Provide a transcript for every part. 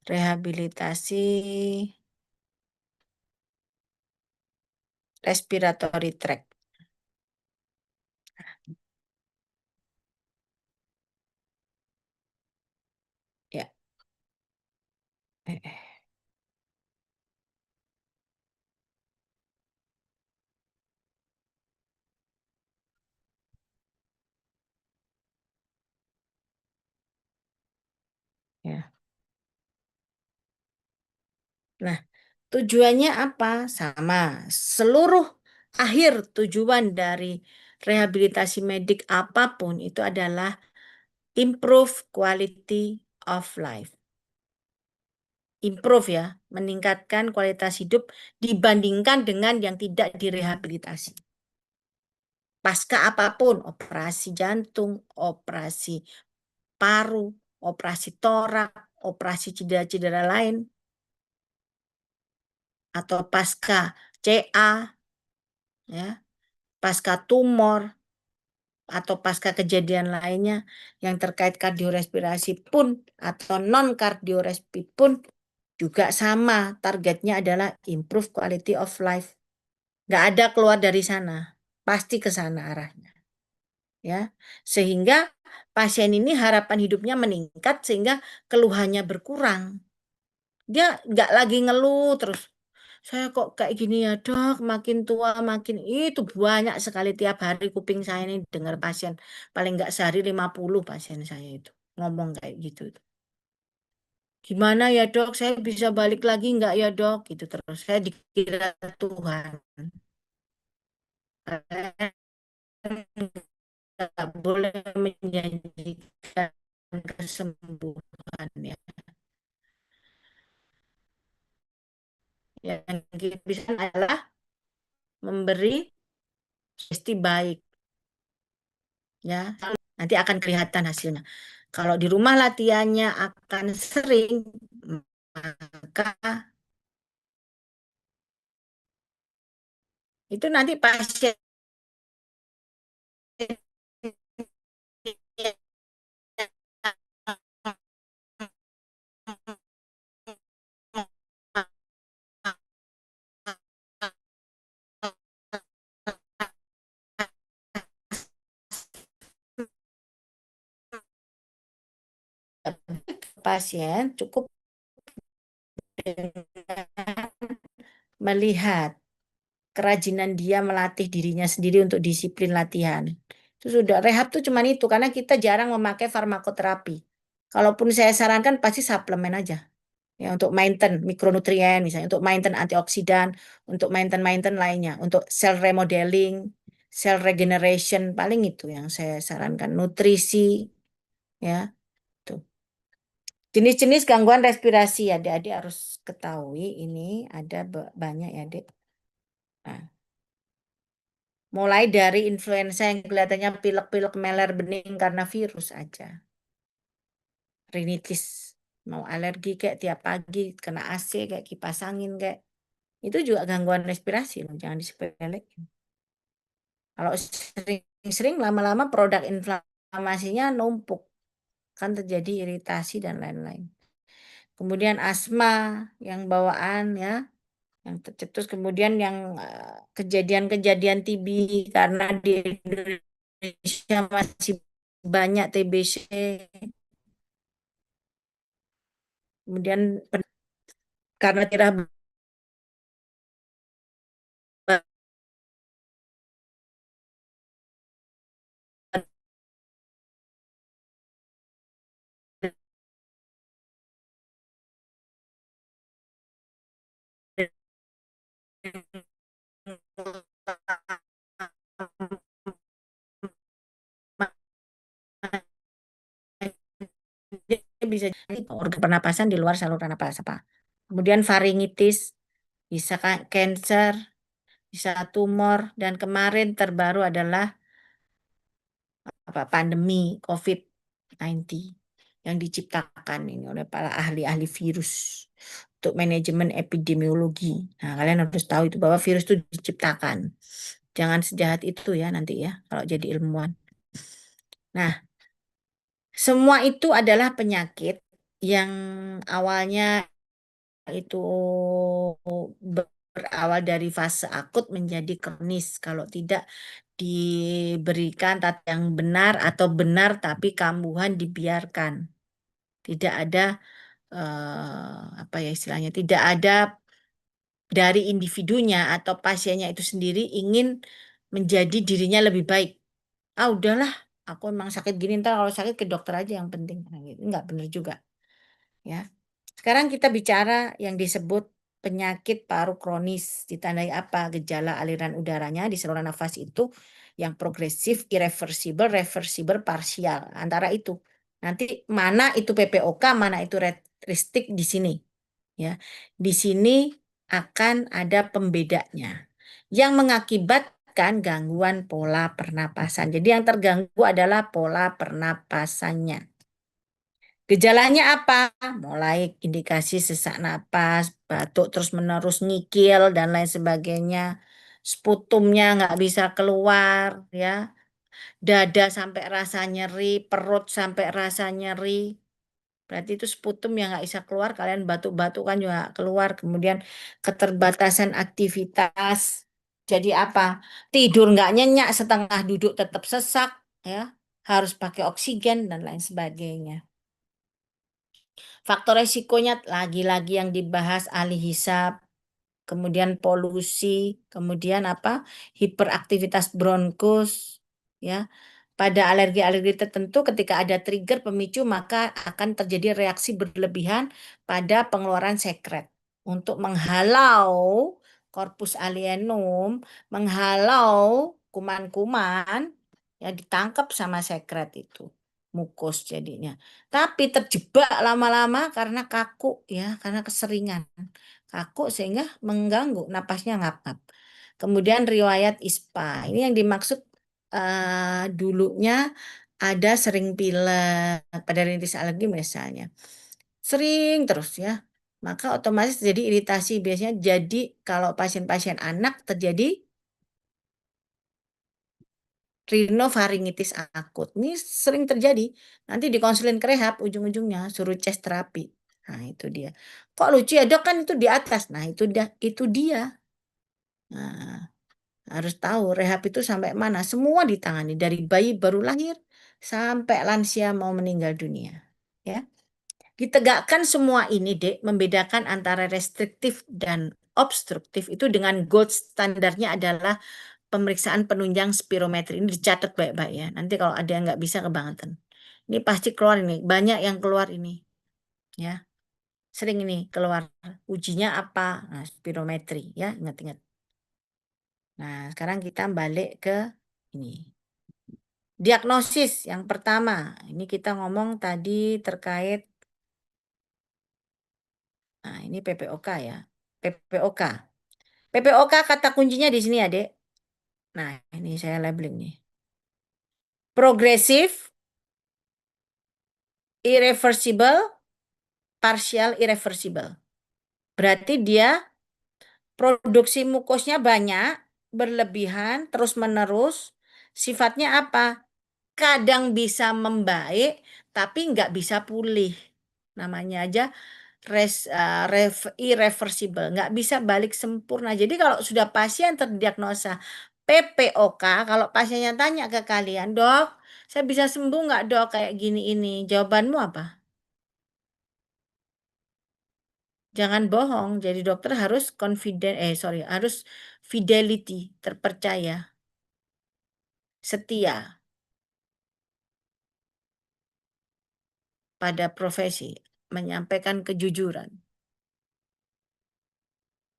Rehabilitasi respiratory tract. Ya. Eh, eh, ya. Nah, tujuannya apa? Sama. Seluruh akhir tujuan dari rehabilitasi medik apapun itu adalah improve quality of life. Improve ya, meningkatkan kualitas hidup dibandingkan dengan yang tidak direhabilitasi. Pasca apapun, operasi jantung, operasi paru, operasi torak, operasi cedera-cedera lain, atau pasca CA, ya, pasca tumor, atau pasca kejadian lainnya yang terkait kardiorespirasi pun atau non kardiorespirasi pun juga sama. Targetnya adalah improve quality of life. Nggak ada keluar dari sana. Pasti ke sana arahnya. Ya, sehingga pasien ini harapan hidupnya meningkat sehingga keluhannya berkurang. Dia nggak lagi ngeluh terus. Saya kok kayak gini ya dok, makin tua makin itu banyak sekali tiap hari kuping saya ini dengar pasien. Paling nggak sehari 50 pasien saya itu ngomong kayak gitu. Gimana ya dok, saya bisa balik lagi nggak ya dok? Gitu terus. Saya dikira Tuhan. Nggak boleh menjanjikan kesembuhan ya. Yang kita bisa adalah memberi sugesti baik ya. Nanti akan kelihatan hasilnya. Kalau di rumah latihannya akan sering, maka itu nanti pasien pasien cukup melihat kerajinan dia melatih dirinya sendiri untuk disiplin latihan. Itu sudah rehab tuh cuman itu karena kita jarang memakai farmakoterapi. Kalaupun saya sarankan pasti suplemen aja. Ya, untuk maintain mikronutrien misalnya, untuk maintain antioksidan, untuk maintain lainnya, untuk cell remodeling, cell regeneration paling itu yang saya sarankan. Nutrisi ya, tuh. Jenis-jenis gangguan respirasi adik-adik harus ketahui ini ada banyak ya, Dek. Nah, mulai dari influenza yang kelihatannya pilek-pilek meler bening karena virus aja. Rinitis, mau alergi kayak tiap pagi kena AC kayak kipas angin kayak itu juga gangguan respirasi loh, jangan disepelekan. Kalau sering-sering lama-lama produk inflamasinya numpuk, kan terjadi iritasi dan lain-lain. Kemudian asma yang bawaan ya, yang tercetus, kemudian yang kejadian-kejadian TB karena di Indonesia masih banyak TBC, kemudian karena tidak dia bisa jadi organ pernapasan di luar saluran napas apa. Kemudian faringitis, bisa cancer, bisa tumor, dan kemarin terbaru adalah apa pandemi COVID-19 yang diciptakan ini oleh para ahli-ahli virus untuk manajemen epidemiologi. Nah, kalian harus tahu itu bahwa virus itu diciptakan. Jangan sejahat itu ya nanti ya kalau jadi ilmuwan. Nah, semua itu adalah penyakit yang awalnya itu berawal dari fase akut menjadi kronis kalau tidak diberikan tata yang benar atau benar tapi kambuhan dibiarkan. Tidak ada apa ya istilahnya, tidak ada dari individunya atau pasiennya itu sendiri ingin menjadi dirinya lebih baik. Ah udahlah, aku emang sakit gini, ntar kalau sakit ke dokter aja yang penting. Nah, gitu. Nggak benar juga. Ya. Sekarang kita bicara yang disebut penyakit paru kronis. Ditandai apa? Gejala aliran udaranya di saluran nafas itu yang progresif, irreversible, reversible, parsial. Antara itu. Nanti mana itu PPOK, mana itu retristik di sini. Ya, di sini akan ada pembedanya yang mengakibatkan gangguan pola pernapasan. Jadi yang terganggu adalah pola pernapasannya. Gejalanya apa? Mulai indikasi sesak napas, batuk terus-menerus, ngikil, dan lain sebagainya. Sputumnya nggak bisa keluar, ya. Dada sampai rasa nyeri, perut sampai rasa nyeri. Berarti itu sputum yang nggak bisa keluar, kalian batuk-batuk kan juga nggak keluar. Kemudian keterbatasan aktivitas. Jadi apa? Tidur nggak nyenyak, setengah duduk tetap sesak, ya. Harus pakai oksigen dan lain sebagainya. Faktor resikonya lagi-lagi yang dibahas ahli hisap, kemudian polusi, kemudian apa? Hiperaktivitas bronkus, ya. Pada alergi-alergi tertentu ketika ada trigger pemicu maka akan terjadi reaksi berlebihan pada pengeluaran sekret untuk menghalau korpus alienum, menghalau kuman-kuman yang ditangkap sama sekret itu, mukus jadinya. Tapi terjebak lama-lama karena kaku ya, karena keseringan. Kaku sehingga mengganggu napasnya ngap-ngap. Kemudian riwayat ISPA. Ini yang dimaksud dulunya ada sering pilek pada rintitis alergi misalnya. Sering terus ya. Maka otomatis jadi iritasi. Biasanya jadi kalau pasien-pasien anak terjadi rinofaringitis akut. Ini sering terjadi. Nanti dikonsulin ke rehab, ujung-ujungnya suruh chest terapi. Nah, itu dia. Kok lucu ya, Dok? Kan itu di atas. Nah, itu dia. Nah, harus tahu rehab itu sampai mana. Semua ditangani dari bayi baru lahir sampai lansia mau meninggal dunia. Ya. Ditegakkan semua ini, Dek, membedakan antara restriktif dan obstruktif itu dengan gold standarnya adalah pemeriksaan penunjang spirometri. Ini dicatat baik-baik ya. Nanti kalau ada yang nggak bisa kebangetan. Ini pasti keluar ini. Banyak yang keluar ini. Ya. Sering ini keluar. Ujinya apa? Nah, spirometri ya. Ingat-ingat. Nah, sekarang kita balik ke ini. Diagnosis yang pertama. Ini kita ngomong tadi terkait, nah ini PPOK ya. PPOK. PPOK kata kuncinya di sini ya, Dek. Nah, ini saya labeling nih. Progresif, irreversible, partial irreversible. Berarti dia produksi mukosnya banyak, berlebihan, terus-menerus. Sifatnya apa? Kadang bisa membaik, tapi nggak bisa pulih. Namanya aja irreversible, nggak bisa balik sempurna. Jadi kalau sudah pasien terdiagnosa PPOK, kalau pasiennya tanya ke kalian, Dok, saya bisa sembuh nggak, Dok, kayak gini ini? Jawabanmu apa? Jangan bohong. Jadi dokter harus harus fidelity, terpercaya, setia pada profesi, menyampaikan kejujuran,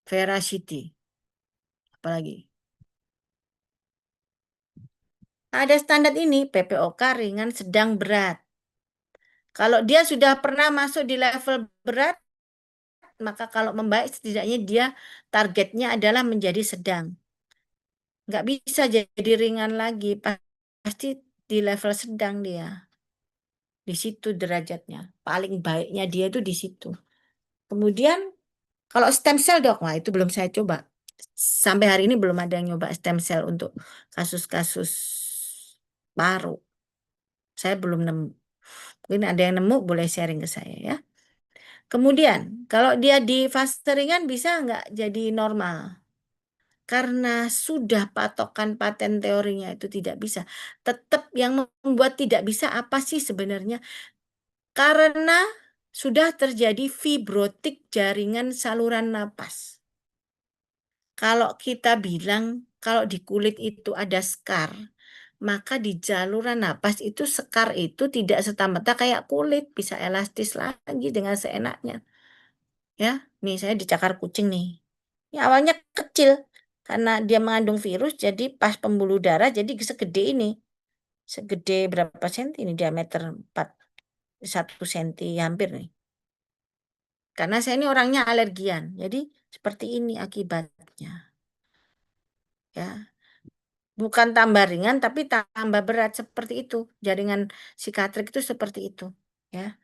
veracity, apalagi. Ada standar ini, PPOK ringan, sedang, berat. Kalau dia sudah pernah masuk di level berat, maka kalau membaik setidaknya dia targetnya adalah menjadi sedang. Nggak bisa jadi ringan lagi, pasti di level sedang dia. Di situ derajatnya. Paling baiknya dia itu di situ. Kemudian kalau stem cell, Dok, wah itu belum saya coba. Sampai hari ini belum ada yang nyoba stem cell untuk kasus-kasus paru. Saya belum nemu. Mungkin ada yang nemu boleh sharing ke saya ya. Kemudian, kalau dia di fase ringan bisa nggak jadi normal? Karena sudah patokan paten teorinya itu tidak bisa. Tetap yang membuat tidak bisa apa sih sebenarnya? Karena sudah terjadi fibrotik jaringan saluran napas. Kalau kita bilang kalau di kulit itu ada skar, maka di saluran napas itu skar itu tidak serta-merta kayak kulit, bisa elastis lagi dengan seenaknya. Ya, nih saya dicakar kucing nih. Ini awalnya kecil karena dia mengandung virus, jadi pas pembuluh darah jadi segede ini. Segede berapa senti ini diameter 4 1 senti hampir nih. Karena saya ini orangnya alergian. Jadi seperti ini akibatnya. Ya, bukan tambah ringan tapi tambah berat seperti itu. Jaringan sikatrik itu seperti itu. Ya,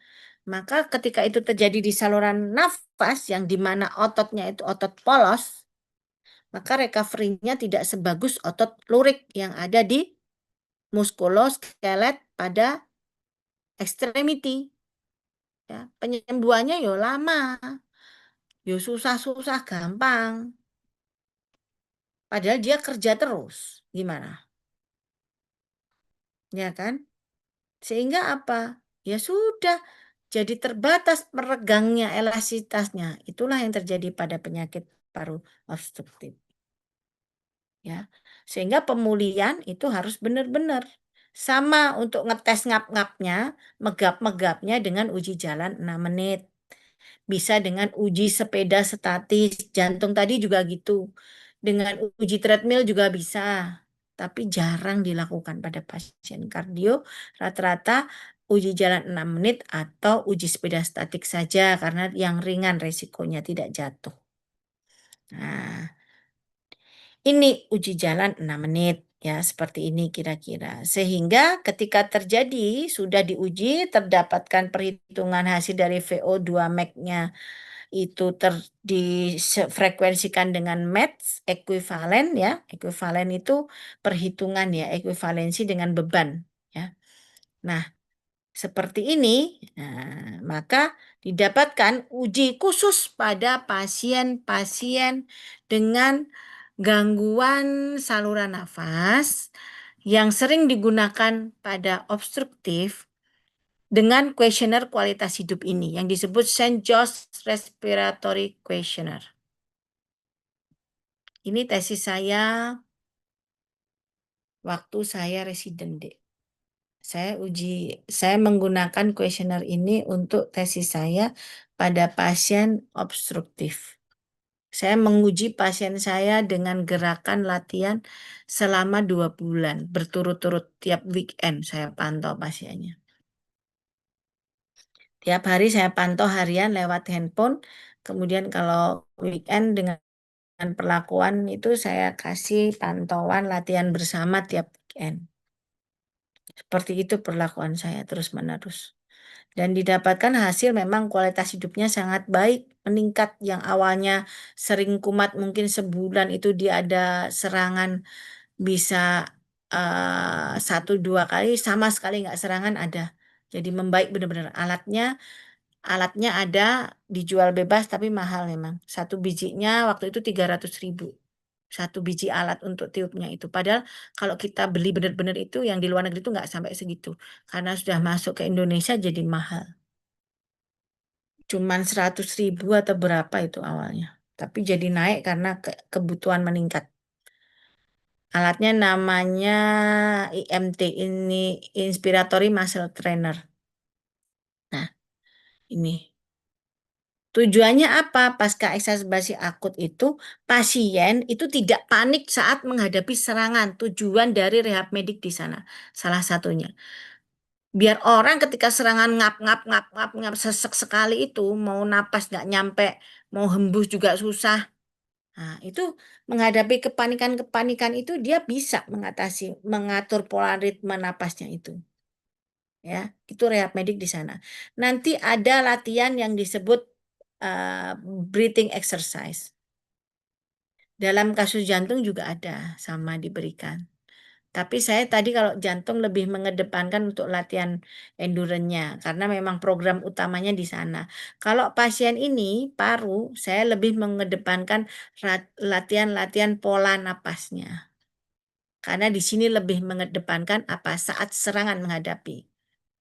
maka ketika itu terjadi di saluran nafas yang dimana ototnya itu otot polos, maka recovery-nya tidak sebagus otot lurik yang ada di muskuloskelet pada ekstremiti. Ya, penyembuhannya yo lama, yo susah-susah gampang. Padahal dia kerja terus. Gimana? Ya kan? Sehingga apa? Ya sudah, jadi terbatas meregangnya elastisitasnya. Itulah yang terjadi pada penyakit paru obstruktif. Ya, sehingga pemulihan itu harus benar-benar sama untuk ngetes ngap-ngapnya, megap-megapnya dengan uji jalan 6 menit. Bisa dengan uji sepeda statis, jantung tadi juga gitu. Dengan uji treadmill juga bisa, tapi jarang dilakukan pada pasien kardio. Rata-rata uji jalan 6 menit atau uji sepeda statik saja karena yang ringan resikonya tidak jatuh. Nah, ini uji jalan 6 menit ya, seperti ini kira-kira. Sehingga ketika terjadi sudah diuji terdapatkan perhitungan hasil dari VO2 max-nya itu difrekuensikan dengan METS ekuivalen ya. Ekuivalen itu perhitungan ya, ekuivalensi dengan beban ya. Nah, seperti ini, maka didapatkan uji khusus pada pasien-pasien dengan gangguan saluran nafas yang sering digunakan pada obstruktif dengan kuesioner kualitas hidup ini yang disebut St. George Respiratory Questionnaire. Ini tesis saya waktu saya residen, Dek. Saya menggunakan kuesioner ini untuk tesis saya pada pasien obstruktif. Saya menguji pasien saya dengan gerakan latihan selama 2 bulan, berturut-turut tiap weekend saya pantau pasiennya. Tiap hari saya pantau harian lewat handphone, kemudian kalau weekend dengan perlakuan itu saya kasih pantauan latihan bersama tiap weekend. Seperti itu perlakuan saya terus-menerus. Dan didapatkan hasil memang kualitas hidupnya sangat baik, meningkat yang awalnya sering kumat mungkin sebulan itu dia ada serangan bisa 1-2 kali, sama sekali nggak serangan ada. Jadi membaik benar-benar. Alatnya ada dijual bebas tapi mahal memang. Satu bijinya waktu itu 300.000. Satu biji alat untuk tiupnya itu. Padahal kalau kita beli benar-benar itu yang di luar negeri itu nggak sampai segitu. Karena sudah masuk ke Indonesia jadi mahal. Cuman 100.000 atau berapa itu awalnya. Tapi jadi naik karena kebutuhan meningkat. Alatnya namanya IMT, ini Inspiratory Muscle Trainer. Nah, ini. Tujuannya apa? Pasca exacerbasi akut itu, pasien itu tidak panik saat menghadapi serangan. Tujuan dari rehab medik di sana, salah satunya. Biar orang ketika serangan ngap ngap ngap ngap ngap sesek sekali itu mau napas nggak nyampe, mau hembus juga susah. Nah, itu menghadapi kepanikan-kepanikan itu dia bisa mengatasi, mengatur pola ritme napasnya itu. Ya, itu rehab medik di sana. Nanti ada latihan yang disebut uh, breathing exercise. Dalam kasus jantung juga ada sama diberikan. Tapi saya tadi kalau jantung lebih mengedepankan untuk latihan endurance-nya, karena memang program utamanya di sana. Kalau pasien ini, paru, saya lebih mengedepankan latihan-latihan pola napasnya. Karena di sini lebih mengedepankan apa saat serangan menghadapi.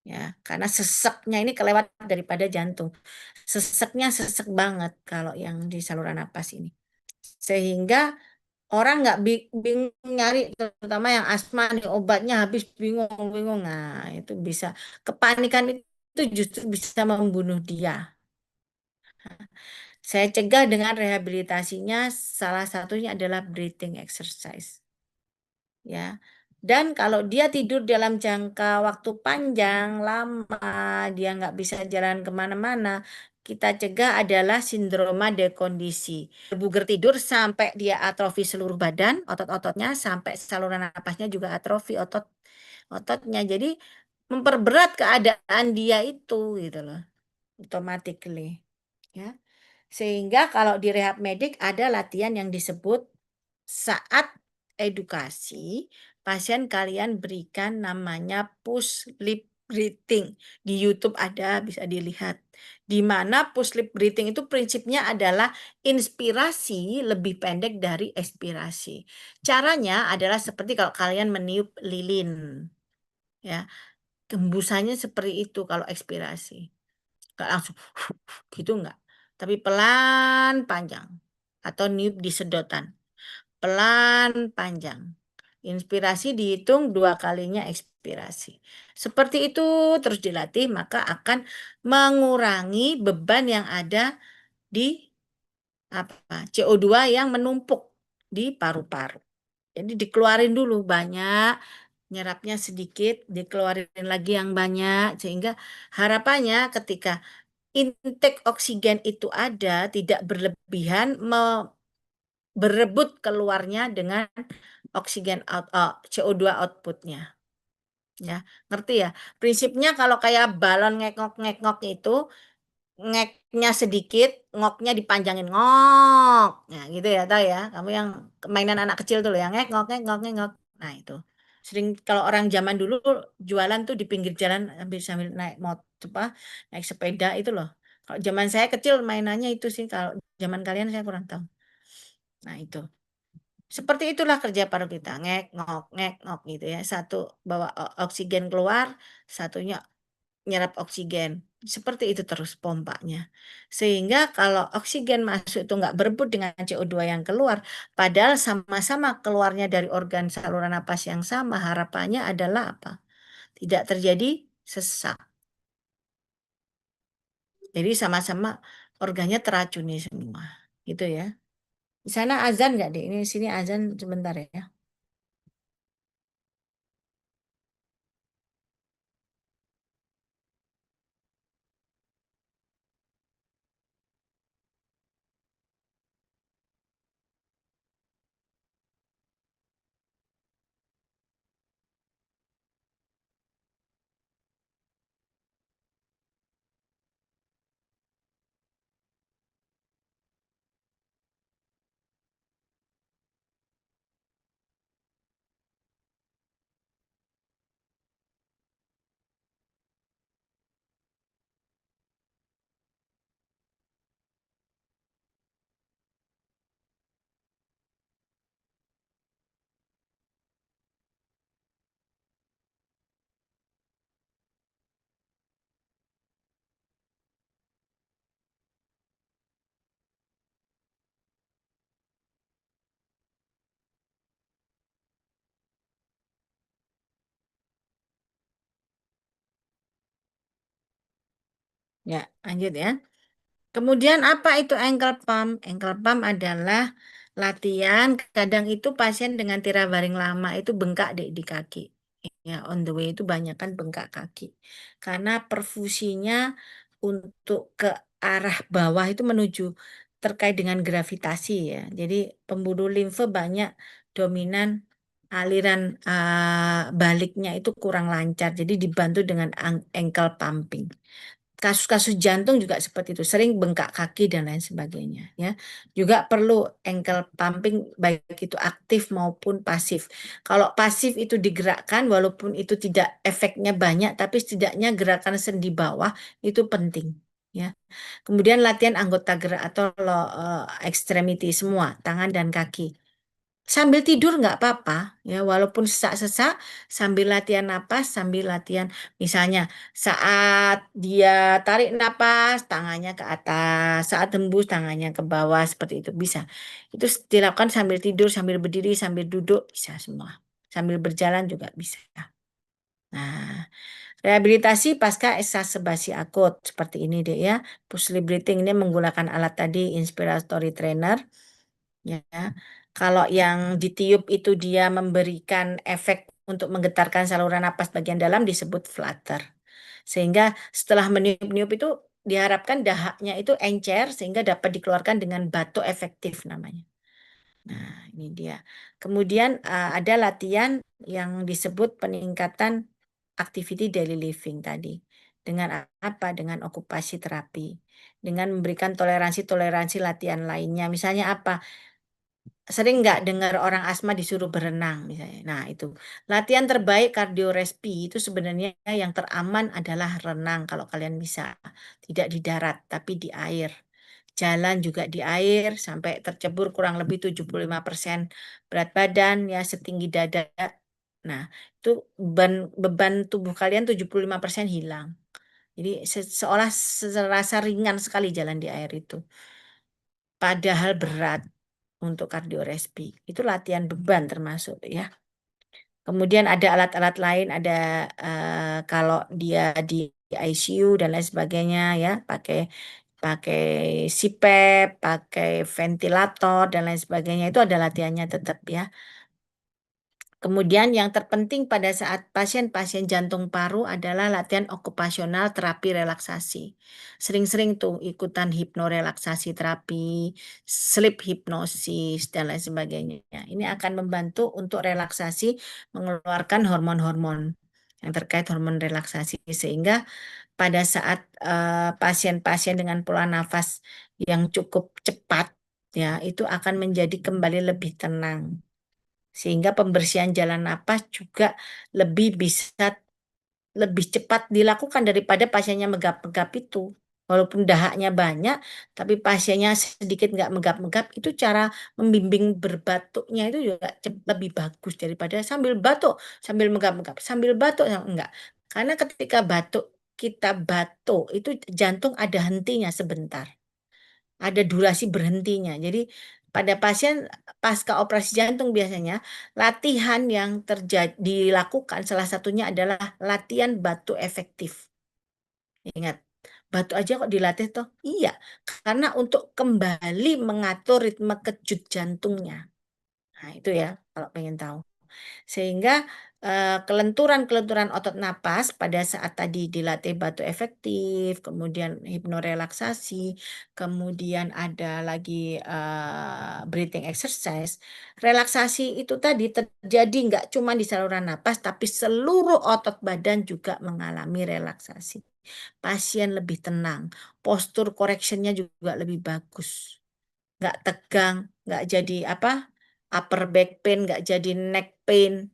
Ya, karena seseknya ini kelewat daripada jantung. Seseknya sesek banget kalau yang di saluran napas ini. Sehingga orang nggak bingung nyari, terutama yang asma nih obatnya habis bingung-bingung. Nah, itu bisa kepanikan itu justru bisa membunuh dia. Saya cegah dengan rehabilitasinya, salah satunya adalah breathing exercise. Ya. Dan kalau dia tidur dalam jangka waktu panjang, lama, dia nggak bisa jalan kemana-mana, kita cegah adalah sindroma dekondisi. Buger tidur sampai dia atrofi seluruh badan, otot-ototnya, sampai saluran napasnya juga atrofi ototnya. Jadi memperberat keadaan dia itu, gitu loh, automatically. Ya. Sehingga kalau di rehab medik ada latihan yang disebut saat edukasi, pasien kalian berikan namanya push lip breathing. Di YouTube ada, bisa dilihat. Di mana push lip breathing itu prinsipnya adalah inspirasi lebih pendek dari ekspirasi. Caranya adalah seperti kalau kalian meniup lilin. Ya, hembusannya seperti itu kalau ekspirasi. Nggak langsung gitu enggak. Tapi pelan panjang. Atau niup di sedotan. Pelan panjang. Inspirasi dihitung 2 kalinya ekspirasi. Seperti itu terus dilatih maka akan mengurangi beban yang ada di apa CO2 yang menumpuk di paru-paru. Jadi dikeluarin dulu banyak, nyerapnya sedikit, dikeluarin lagi yang banyak sehingga harapannya ketika intake oksigen itu ada tidak berlebihan berebut keluarnya dengan oksigen CO2 outputnya. Ya, ngerti ya? Prinsipnya kalau kayak balon ngekok-ngekok itu ngeknya sedikit, ngoknya dipanjangin ngok. Nah, gitu ya, tahu ya? Kamu yang mainan anak kecil tuh loh, yang ngek ngok ngek ngok. Nah, itu. Sering kalau orang zaman dulu jualan tuh di pinggir jalan sambil sambil naik motor apa, naik sepeda itu loh. Kalau zaman saya kecil mainannya itu sih, kalau zaman kalian saya kurang tahu. Nah, itu. Seperti itulah kerja paru kita, ngek ngok gitu ya. Satu bawa oksigen keluar, satunya nyerap oksigen. Seperti itu terus pompanya. Sehingga kalau oksigen masuk itu nggak berebut dengan CO2 yang keluar, padahal sama-sama keluarnya dari organ saluran napas yang sama, harapannya adalah apa? Tidak terjadi sesak. Jadi sama-sama organnya teracuni semua. Gitu ya. Di sana azan nggak deh? Ini sini azan sebentar ya. Ya, lanjut ya. Kemudian apa itu ankle pump? Ankle pump adalah latihan, kadang itu pasien dengan tirabaring lama itu bengkak di kaki. Ya, on the way itu banyak kan bengkak kaki. Karena perfusinya untuk ke arah bawah itu menuju terkait dengan gravitasi ya. Jadi pembuluh limfe banyak dominan aliran baliknya itu kurang lancar. Jadi dibantu dengan ankle pumping. kasus-kasus jantung juga seperti itu, sering bengkak kaki dan lain sebagainya ya. Juga perlu ankle pumping baik itu aktif maupun pasif. Kalau pasif itu digerakkan walaupun itu tidak efeknya banyak tapi setidaknya gerakan sendi bawah itu penting ya. Kemudian latihan anggota gerak atau extremity semua, tangan dan kaki. Sambil tidur nggak apa-apa ya, walaupun sesak-sesak, sambil latihan napas, sambil latihan misalnya saat dia tarik napas, tangannya ke atas, saat hembus tangannya ke bawah seperti itu bisa. Itu dilakukan sambil tidur, sambil berdiri, sambil duduk bisa semua. Sambil berjalan juga bisa. Nah, rehabilitasi pasca exacerbasi akut seperti ini deh ya. Push sleep breathing ini menggunakan alat tadi inspiratory trainer. Ya, kalau yang ditiup itu dia memberikan efek untuk menggetarkan saluran napas bagian dalam disebut flutter. Sehingga setelah meniup-niup itu diharapkan dahaknya itu encer sehingga dapat dikeluarkan dengan batuk efektif namanya. Nah, ini dia. Kemudian ada latihan yang disebut peningkatan activity daily living tadi. Dengan apa? Dengan okupasi terapi. Dengan memberikan toleransi-toleransi latihan lainnya. Misalnya apa? Sering nggak dengar orang asma disuruh berenang misalnya. Nah, itu latihan terbaik kardiorespi itu sebenarnya yang teraman adalah renang kalau kalian bisa. Tidak di darat, tapi di air. Jalan juga di air sampai tercebur kurang lebih 75% berat badan ya setinggi dada. Nah, itu beban, beban tubuh kalian 75% hilang. Jadi seolah serasa ringan sekali jalan di air itu. Padahal berat untuk kardiorespi. Itu latihan beban termasuk ya. Kemudian ada alat-alat lain, ada kalau dia di ICU dan lain sebagainya ya, pakai pakai CPAP, pakai ventilator dan lain sebagainya itu ada latihannya tetap ya. Kemudian yang terpenting pada saat pasien-pasien jantung paru adalah latihan okupasional terapi relaksasi. Sering-sering tuh ikutan hipnorelaksasi terapi, sleep hipnosis, dan lain sebagainya. Ini akan membantu untuk relaksasi, mengeluarkan hormon-hormon yang terkait hormon relaksasi. Sehingga pada saat pasien-pasien dengan pola nafas yang cukup cepat, ya itu akan menjadi kembali lebih tenang sehingga pembersihan jalan napas juga lebih bisa lebih cepat dilakukan daripada pasiennya megap-megap itu. Walaupun dahaknya banyak, tapi pasiennya sedikit nggak megap-megap, itu cara membimbing berbatuknya itu juga lebih bagus daripada sambil batuk, sambil megap-megap, sambil batuk, enggak. Karena ketika batuk, kita batuk, itu jantung ada hentinya sebentar ada durasi berhentinya. Jadi pada pasien pasca operasi jantung biasanya latihan yang terjadi dilakukan salah satunya adalah latihan batuk efektif. Ingat, batuk aja kok dilatih toh? Iya, karena untuk kembali mengatur ritme kejut jantungnya. Nah, itu ya kalau pengen tahu. Sehingga kelenturan-kelenturan otot napas pada saat tadi dilatih batu efektif, kemudian hipnorelaksasi, kemudian ada lagi breathing exercise. Relaksasi itu tadi terjadi nggak cuma di saluran napas, tapi seluruh otot badan juga mengalami relaksasi. Pasien lebih tenang, postur correctionnya juga lebih bagus. Nggak tegang, nggak jadi apa? Upper back pain, nggak jadi neck pain,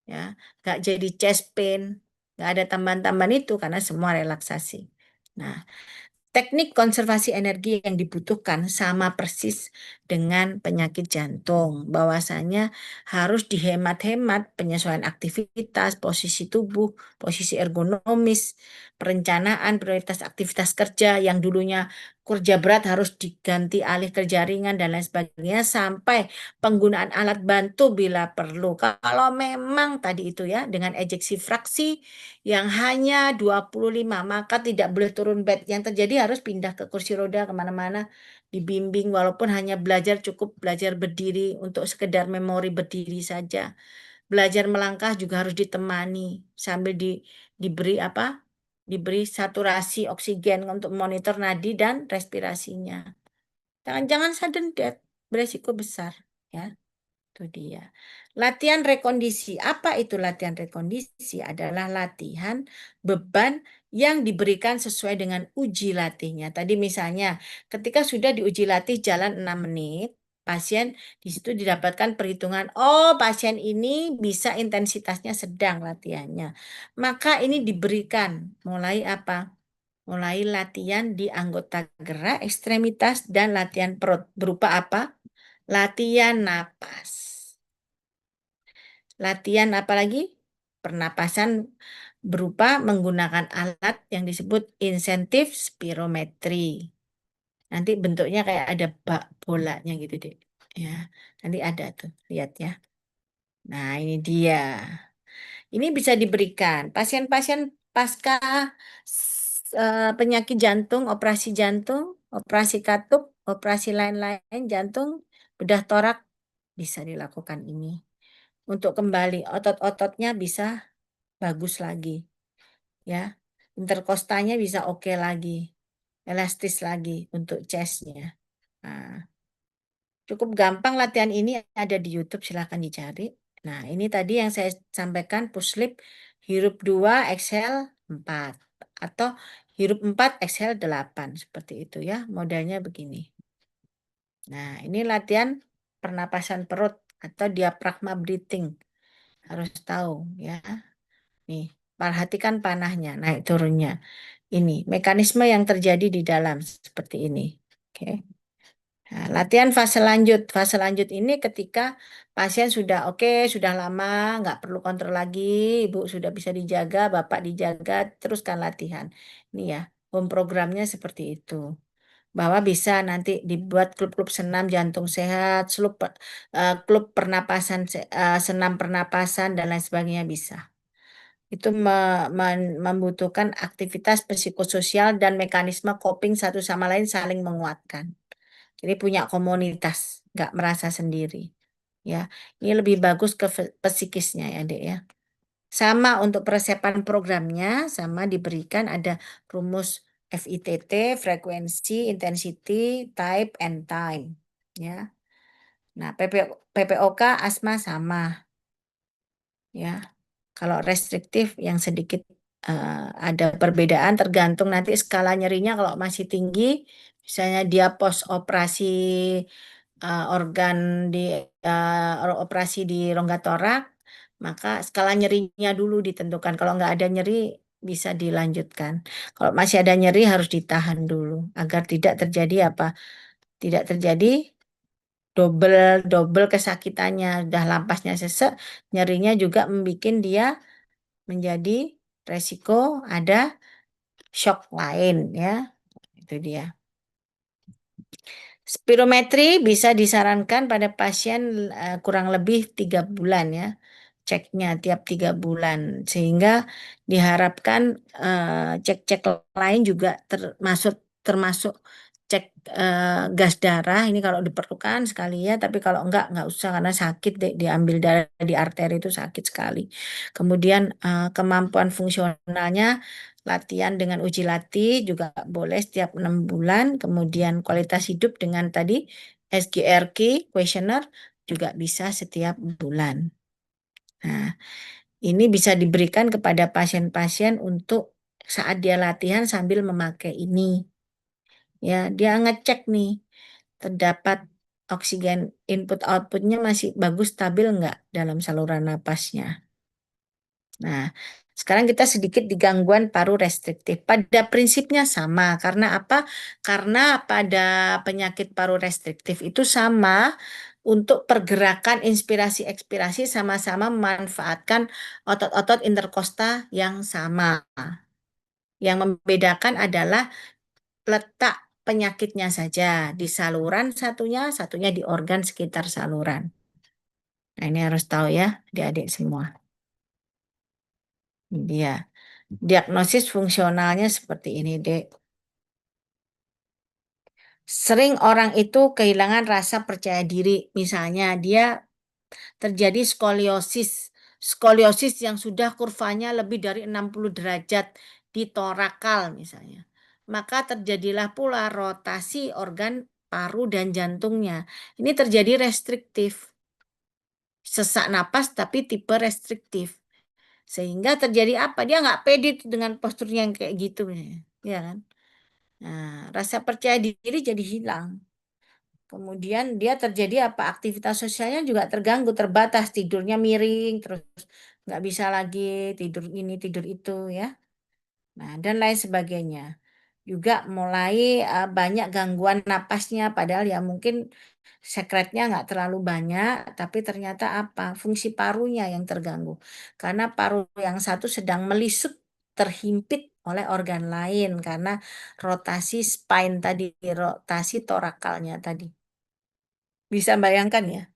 ya nggak jadi chest pain, nggak ada tambahan-tambahan itu karena semua relaksasi. Nah, teknik konservasi energi yang dibutuhkan sama persis dengan penyakit jantung. Bahwasanya harus dihemat-hemat penyesuaian aktivitas, posisi tubuh, posisi ergonomis, perencanaan prioritas aktivitas kerja yang dulunya kerja berat harus diganti alih kerja ringan dan lain sebagainya sampai penggunaan alat bantu bila perlu. Kalau memang tadi itu ya dengan ejeksi fraksi yang hanya 25 maka tidak boleh turun bed. Yang terjadi harus pindah ke kursi roda kemana-mana dibimbing walaupun hanya belajar cukup belajar berdiri untuk sekedar memori berdiri saja. Belajar melangkah juga harus ditemani sambil diberi apa? Diberi saturasi oksigen untuk monitor nadi dan respirasinya. Jangan-jangan sudden death beresiko besar ya. Itu dia. Latihan rekondisi. Apa itu latihan rekondisi? Adalah latihan beban yang diberikan sesuai dengan uji latihnya. Tadi misalnya ketika sudah diuji latih jalan 6 menit, pasien di situ didapatkan perhitungan, oh pasien ini bisa intensitasnya sedang latihannya. Maka ini diberikan mulai apa? Mulai latihan di anggota gerak, ekstremitas, dan latihan perut. Berupa apa? Latihan napas. Latihan apa lagi? Pernapasan berupa menggunakan alat yang disebut insentif spirometri. Nanti bentuknya kayak ada bak bolanya gitu deh. Ya, nanti ada tuh, lihat ya. Nah, ini dia. Ini bisa diberikan pasien-pasien pasca penyakit jantung, operasi katup, operasi lain-lain jantung, bedah torak bisa dilakukan ini. Untuk kembali otot-ototnya bisa bagus lagi, ya. Interkostanya bisa oke lagi, elastis lagi untuk chestnya. Nah, cukup gampang latihan ini ada di YouTube, silahkan dicari. Nah, ini tadi yang saya sampaikan push lip hirup 2, exhale 4 atau hirup 4, exhale 8 seperti itu ya. Modelnya begini. Nah, ini latihan pernapasan perut atau diaphragma breathing. Harus tahu ya. Nih, perhatikan panahnya, naik turunnya. Ini mekanisme yang terjadi di dalam seperti ini. Oke. Nah, latihan fase lanjut. Fase lanjut ini ketika pasien sudah oke, sudah lama, nggak perlu kontrol lagi, ibu sudah bisa dijaga, bapak dijaga, teruskan latihan. Ini ya, home programnya seperti itu. Bahwa bisa nanti dibuat klub-klub senam jantung sehat, klub pernapasan, senam pernapasan, dan lain sebagainya bisa. Itu membutuhkan aktivitas psikososial dan mekanisme coping satu sama lain saling menguatkan. Jadi punya komunitas, nggak merasa sendiri. Ya, ini lebih bagus ke psikisnya ya, Dek ya. Sama untuk persiapan programnya, sama diberikan ada rumus FITT, frekuensi, intensity, type, and time. Ya, nah PPOK asma sama. Ya, kalau restriktif yang sedikit ada perbedaan tergantung nanti skala nyerinya kalau masih tinggi, misalnya dia post operasi organ di operasi di rongga torak, maka skala nyerinya dulu ditentukan. Kalau nggak ada nyeri bisa dilanjutkan. Kalau masih ada nyeri harus ditahan dulu agar tidak terjadi apa? Tidak terjadi double double kesakitannya. Udah lampasnya sesek, nyerinya juga membuat dia menjadi resiko ada shock lain ya. Itu dia. Spirometri bisa disarankan pada pasien kurang lebih 3 bulan ya. Ceknya tiap 3 bulan. Sehingga diharapkan cek-cek lain juga termasuk termasuk cek gas darah. Ini kalau diperlukan sekali ya. Tapi kalau enggak usah karena sakit diambil darah di arteri itu sakit sekali. Kemudian kemampuan fungsionalnya latihan dengan uji latih juga boleh setiap 6 bulan. Kemudian kualitas hidup dengan tadi SGRQ questionnaire juga bisa setiap bulan. Nah, ini bisa diberikan kepada pasien-pasien untuk saat dia latihan sambil memakai ini. Ya, dia ngecek nih, terdapat oksigen input outputnya masih bagus stabil nggak dalam saluran napasnya. Nah, sekarang kita sedikit di gangguan paru restriktif. Pada prinsipnya sama. Karena apa? Karena pada penyakit paru restriktif itu sama untuk pergerakan inspirasi-ekspirasi sama-sama memanfaatkan otot-otot interkosta yang sama. Yang membedakan adalah letak penyakitnya saja di saluran satunya, satunya di organ sekitar saluran. Nah, ini harus tahu ya, adik-adik semua. Dia diagnosis fungsionalnya seperti ini, Dek. Sering orang itu kehilangan rasa percaya diri. Misalnya dia terjadi skoliosis. Skoliosis yang sudah kurvanya lebih dari 60 derajat di torakal misalnya. Maka terjadilah pula rotasi organ paru dan jantungnya. Ini terjadi restriktif. Sesak napas tapi tipe restriktif. Sehingga terjadi apa? Dia nggak pede tuh dengan posturnya yang kayak gitu, ya kan? Nah, rasa percaya diri jadi hilang. Kemudian dia terjadi apa? Aktivitas sosialnya juga terganggu, terbatas, tidurnya miring, terus nggak bisa lagi tidur ini, tidur itu, ya. Nah, dan lain sebagainya. Juga mulai banyak gangguan napasnya, padahal ya mungkin sekretnya nggak terlalu banyak, tapi ternyata apa? Fungsi parunya yang terganggu. Karena paru yang satu sedang melisut, terhimpit oleh organ lain karena rotasi spine tadi, rotasi torakalnya tadi. Bisa bayangkan ya?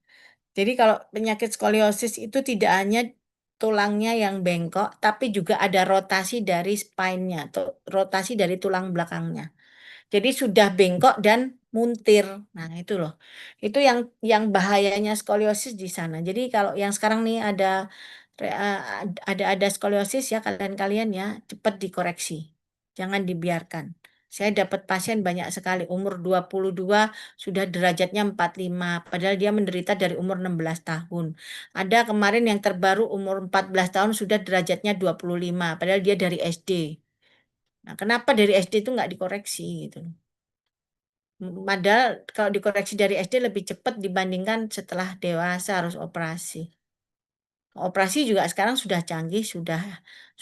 Jadi kalau penyakit skoliosis itu tidak hanya tulangnya yang bengkok, tapi juga ada rotasi dari spine-nya, atau rotasi dari tulang belakangnya. Jadi sudah bengkok dan muntir. Nah, itu loh. Itu yang bahayanya skoliosis di sana. Jadi kalau yang sekarang nih ada skoliosis ya, kalian-kalian ya cepat dikoreksi. Jangan dibiarkan. Saya dapat pasien banyak sekali umur 22 sudah derajatnya 45 padahal dia menderita dari umur 16 tahun. Ada kemarin yang terbaru umur 14 tahun sudah derajatnya 25 padahal dia dari SD. Nah, kenapa dari SD itu nggak dikoreksi gitu? Padahal kalau dikoreksi dari SD lebih cepat dibandingkan setelah dewasa harus operasi. Operasi juga sekarang sudah canggih, sudah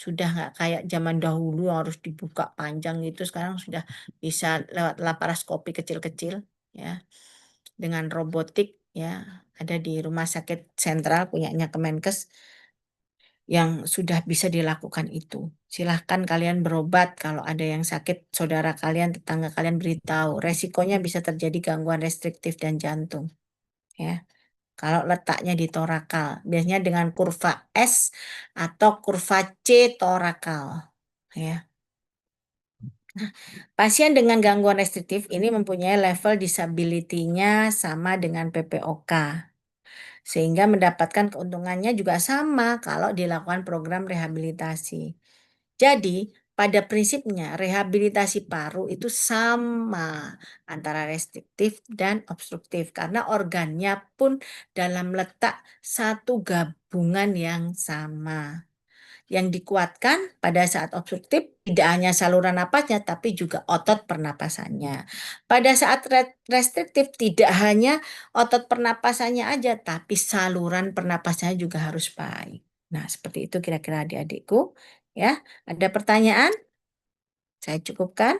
nggak kayak zaman dahulu yang harus dibuka panjang itu. Sekarang sudah bisa lewat laparoskopi kecil-kecil, ya, dengan robotik, ya. Ada di Rumah Sakit Sentral punyanya Kemenkes yang sudah bisa dilakukan itu. Silahkan kalian berobat kalau ada yang sakit, saudara kalian, tetangga kalian beritahu. Resikonya bisa terjadi gangguan restriktif dan jantung. Ya, kalau letaknya di torakal, biasanya dengan kurva S atau kurva C torakal. Ya. Pasien dengan gangguan restriktif ini mempunyai level disability-nya sama dengan PPOK, sehingga mendapatkan keuntungannya juga sama kalau dilakukan program rehabilitasi. Jadi, pada prinsipnya rehabilitasi paru itu sama antara restriktif dan obstruktif karena organnya pun dalam letak satu gabungan yang sama. Yang dikuatkan pada saat obstruktif tidak hanya saluran napasnya tapi juga otot pernapasannya. Pada saat restriktif tidak hanya otot pernapasannya aja tapi saluran pernapasannya juga harus baik. Nah, seperti itu kira-kira adik-adikku. Ya, ada pertanyaan? Saya cukupkan.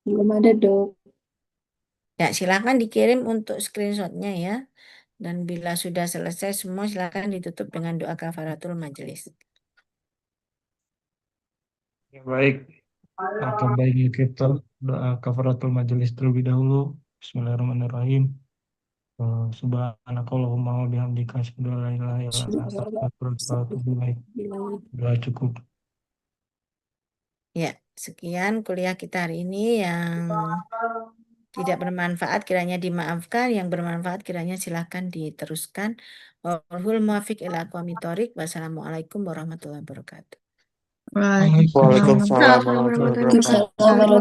Belum ada, Dok. Ya, silakan dikirim untuk screenshotnya ya. Dan bila sudah selesai semua, silakan ditutup dengan doa kafaratul majelis. Ya, baik, maka baiknya kita doa kafaratul majelis terlebih dahulu. Bismillahirrahmanirrahim. Subhanakallahumma wa bihamdika asyhadu an la ilaha illa anta astaghfiruka wa atubu ilaik. Doa cukup. Ya, sekian kuliah kita hari ini yang tidak bermanfaat kiranya dimaafkan, yang bermanfaat kiranya silakan diteruskan. Wallahul muwaffiq ila aqwamit thoriq. Wassalamualaikum warahmatullahi wabarakatuh. Waalaikumsalam Waalaikumsalam warahmatullahi wabarakatuh. warahmatullahi wabarakatuh.